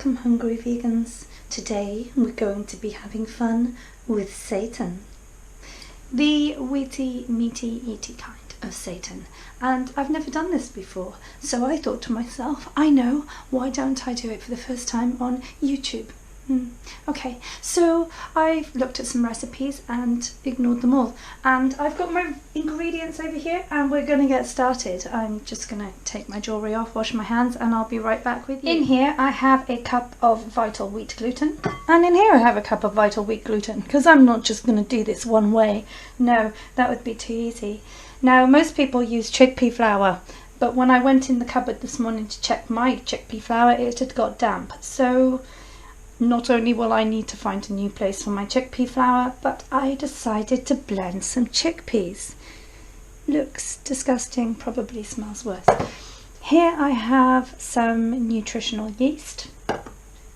Welcome, hungry vegans. Today we're going to be having fun with Seitan, the wheaty, meaty, eaty kind of Seitan. And I've never done this before, so I thought to myself, I know, why don't I do it for the first time on YouTube? Okay, so I've looked at some recipes and ignored them all, and I've got my ingredients over here and we're going to get started. I'm just going to take my jewellery off, wash my hands, and I'll be right back with you. In here I have a cup of vital wheat gluten, and in here I have a cup of vital wheat gluten, because I'm not just going to do this one way. No, that would be too easy. Now, most people use chickpea flour, but when I went in the cupboard this morning to check my chickpea flour, it had got damp. So not only will I need to find a new place for my chickpea flour, but I decided to blend some chickpeas. Looks disgusting, probably smells worse. Here I have some nutritional yeast.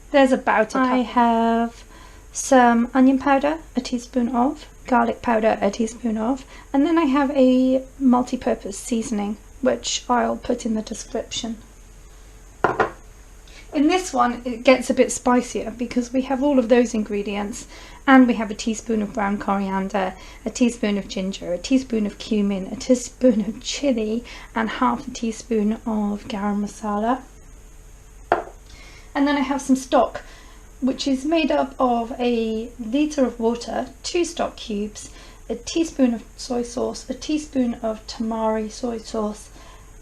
There's about a cup. I have some onion powder, a teaspoon of, garlic powder, a teaspoon of, and then I have a multi-purpose seasoning, which I'll put in the description. In this one it gets a bit spicier because we have all of those ingredients, and we have a teaspoon of brown coriander, a teaspoon of ginger, a teaspoon of cumin, a teaspoon of chilli, and half a teaspoon of garam masala. And then I have some stock, which is made up of a litre of water, 2 stock cubes, a teaspoon of soy sauce, a teaspoon of tamari soy sauce,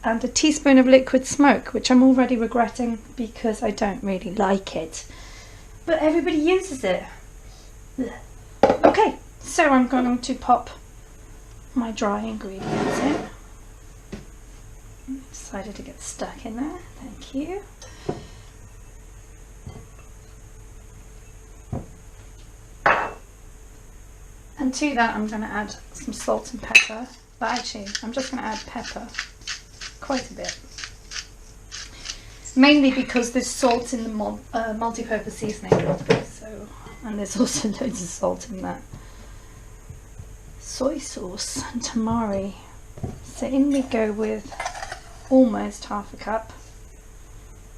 and a teaspoon of liquid smoke, which I'm already regretting because I don't really like it. But everybody uses it. Okay, so I'm going to pop my dry ingredients in. Decided to get stuck in there, thank you. And to that I'm going to add some salt and pepper. But actually, I'm just going to add pepper. Quite a bit. Mainly because there's salt in the multi-purpose seasoning. So, and there's also loads of salt in that. Soy sauce and tamari. So in we go with almost half a cup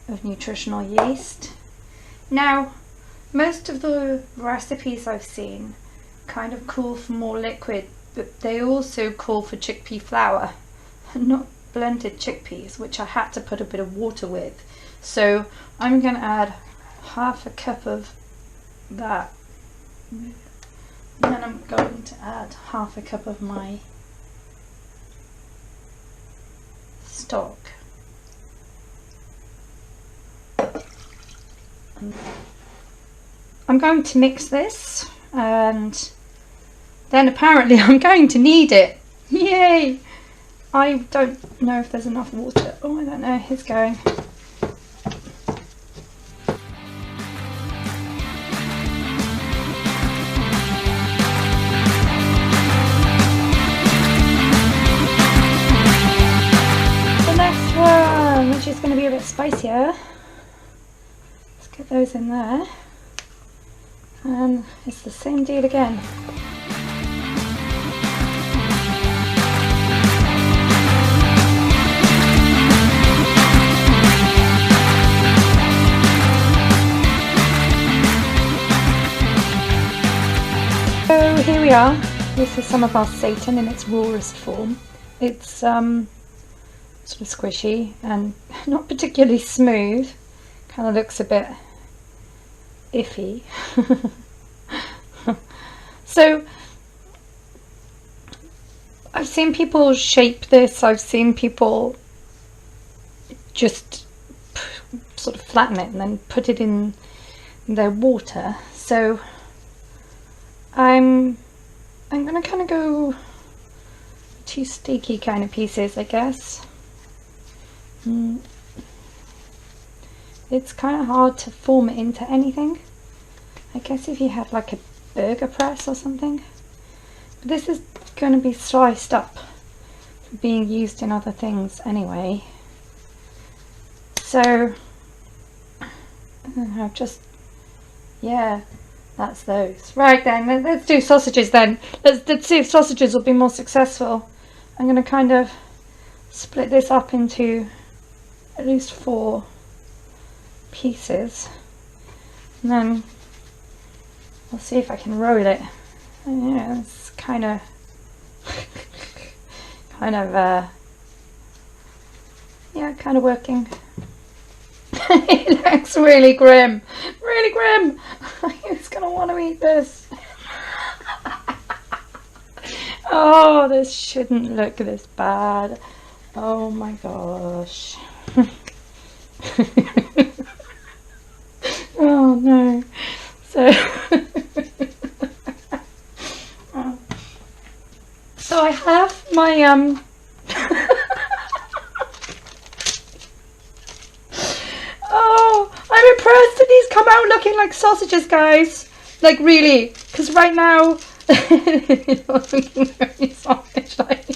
of nutritional yeast. Now, most of the recipes I've seen kind of call for more liquid, but they also call for chickpea flour, not blended chickpeas, which I had to put a bit of water with. So I'm going to add half a cup of that, and then I'm going to add half a cup of my stock. I'm going to mix this, and then apparently I'm going to knead it. Yay! I don't know if there's enough water. Oh, I don't know. It's going. The next one, which is going to be a bit spicier. Let's get those in there. And it's the same deal again. So here we are. This is some of our Seitan in its rawest form. It's sort of squishy and not particularly smooth. Kind of looks a bit iffy. So I've seen people shape this. I've seen people just sort of flatten it and then put it in their water. So I'm going to kind of go 2 steaky kind of pieces, I guess. It's kind of hard to form it into anything. I guess if you had like a burger press or something. But this is going to be sliced up for being used in other things anyway. So I've just, yeah. That's those. Right then, let's do sausages then. Let's see if sausages will be more successful. I'm going to kind of split this up into at least 4 pieces. And then I'll see if I can roll it. Yeah, it's kind of working. It looks really grim, really grim. Who's gonna want to eat this? Oh, this shouldn't look this bad. Oh my gosh. Oh no. So so I have my oh, I'm impressed that these come out looking like sausages, guys. Like really, because right now they're not looking very sausage-like.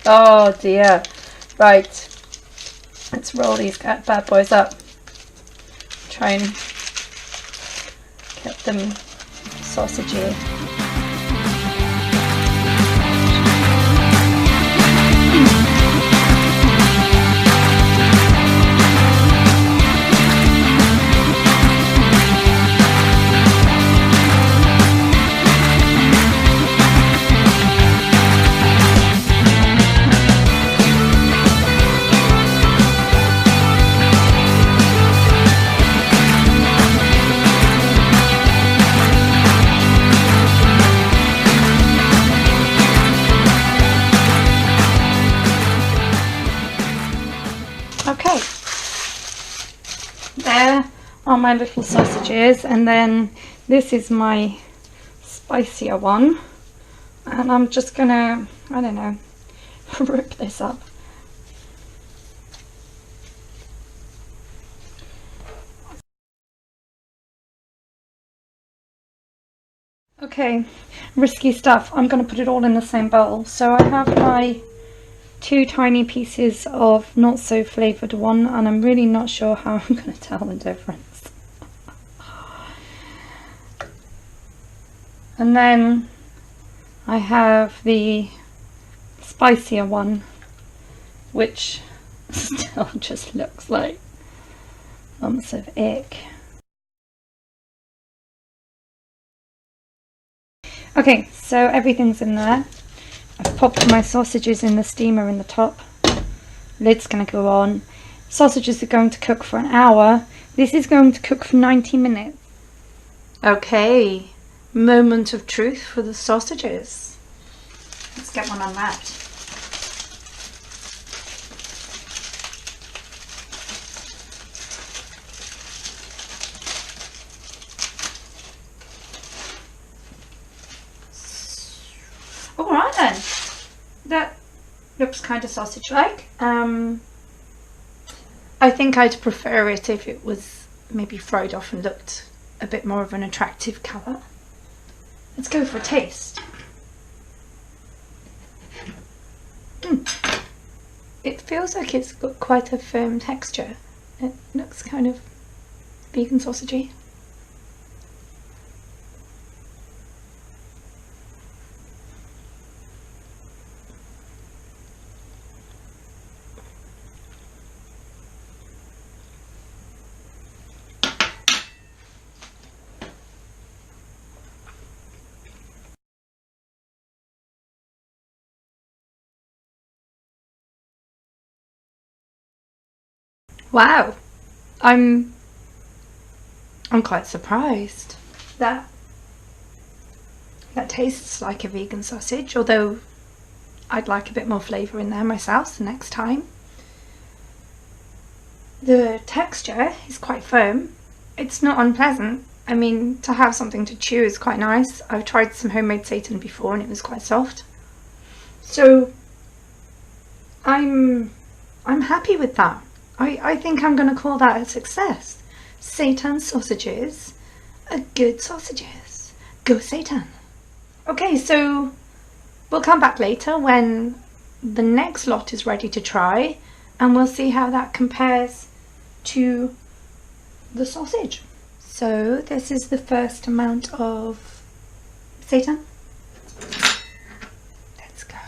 Oh dear. Right, let's roll these bad boys up. Try and get them sausagey. Okay, there are my little sausages, and then this is my spicier one, and I'm just gonna, I don't know, rip this up. Okay, risky stuff. I'm gonna put it all in the same bowl. So I have my 2 tiny pieces of not so flavoured one, and I'm really not sure how I'm going to tell the difference. And then I have the spicier one, which still just looks like lumps of ick. Okay, so everything's in there. I've popped my sausages in the steamer in the top. Lid's going to go on. Sausages are going to cook for an hour. This is going to cook for 90 minutes. Okay, moment of truth for the sausages. Let's get one unwrapped. Alright then, that looks kind of sausage-like. I think I'd prefer it if it was maybe fried off and looked a bit more of an attractive colour. Let's go for a taste. It feels like it's got quite a firm texture. It looks kind of vegan sausagey. Wow, I'm quite surprised. That tastes like a vegan sausage, although I'd like a bit more flavour in there myself the next time. The texture is quite firm. It's not unpleasant. I mean, to have something to chew is quite nice. I've tried some homemade Seitan before and it was quite soft. So I'm happy with that. I think I'm going to call that a success. Seitan sausages are good sausages. Go Seitan. Okay, so we'll come back later when the next lot is ready to try, and we'll see how that compares to the sausage. So this is the first amount of Seitan. Let's go.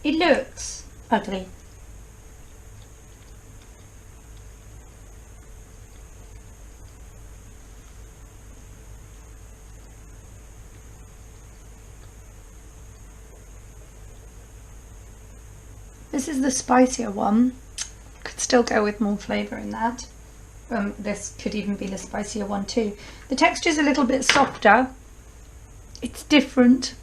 It looks ugly. This is the spicier one. Could still go with more flavour in that. This could even be the spicier one too. The texture's a little bit softer. It's different.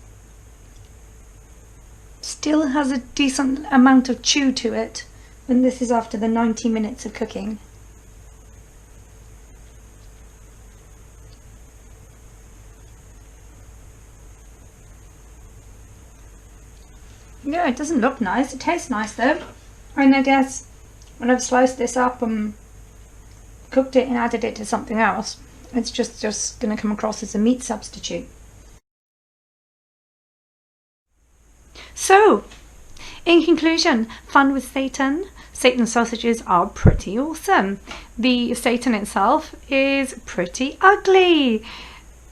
Still has a decent amount of chew to it, and this is after the 90 minutes of cooking. Yeah, it doesn't look nice. It tastes nice though. And I guess when I've sliced this up and cooked it and added it to something else, it's just going to come across as a meat substitute. So, in conclusion, fun with Seitan. Seitan sausages are pretty awesome. The Seitan itself is pretty ugly.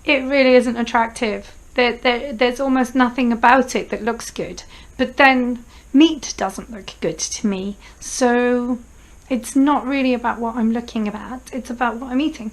It really isn't attractive. There's almost nothing about it that looks good. But then meat doesn't look good to me. So it's not really about what I'm looking at. It's about what I'm eating.